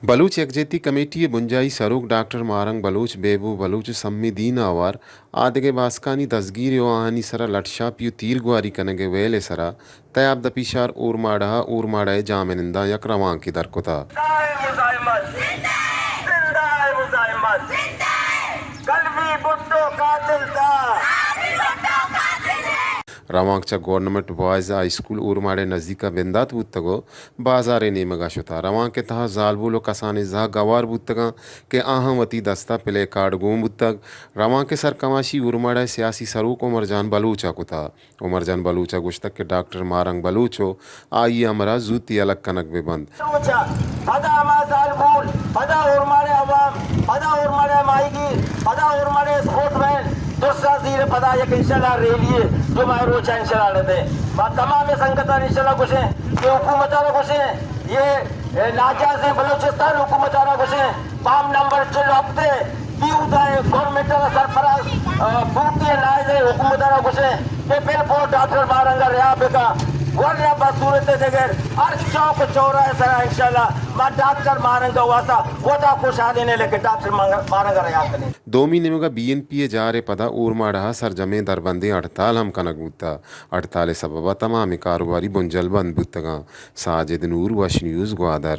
Baloch यकजहती committee बुंजाई सरूक doctor Marang Baloch बेबू Baloch सम्मी दीन आवार आदगे बास्कानी दसगीर यो आहानी सरा लटशाप यु तीर गुआरी कनगे वेले सरा तयाब दपिशार ऊरमाड़े जामिनिंदा यक रवां की दरकुता रवांकचा गवर्नमेंट बॉयज हाई स्कूल ऊरमाड़े नज़दीका बेंदात बुत्तगो बाजारे नेमगा शुता रवां के तहा जालबुलो कसाने जहा गवार बुत्तगा के आहमती दस्ता प्ले कार्ड गोम बुत्तग रवां के सरकमाशी ऊरमाड़े सियासी सरूक उमरजान बलूचा कुता उमरजान बलूचा गुश्तक के डॉक्टर मारंग बलूचो आई अमरा जूती अलग कनक बेबंद दूसरा जीरे पता है कि इंशाल्लाह रेलिए जो मैं रोज इंशाल्लाह लेते हैं बात तमाम संगठन इंशाल्लाह कुछ है ये हुकूमत वाला कुछ है ये नाजाज है बलूचिस्तान हुकूमत वाला कुछ है पाम नंबर चलो हफ्ते बीउदा है गवर्नमेंट वाला सरफराज बूटी है नाइज है हुकूमत वाला कुछ है ये बिल्कुल डॉक्टर मारंगा रिया बेका वरना बस सूरत जगह हर चौक चौराहे सरा इंशाल्लाह मैं डॉक्टर मारंगा वासा वोटा खुश आने ने लेके डॉक्टर मारंगा रिया कने 2 महीने में बीएनपीए जारे पदा ऊरमाड़ा सरजमे दरबंदी हड़ताल हम कनक बुत्ता हड़ताल सबबा तमाम कारोबारी बुंजल बंद बुत्तगा साजिद नूर वश न्यूज़ ग्वादर।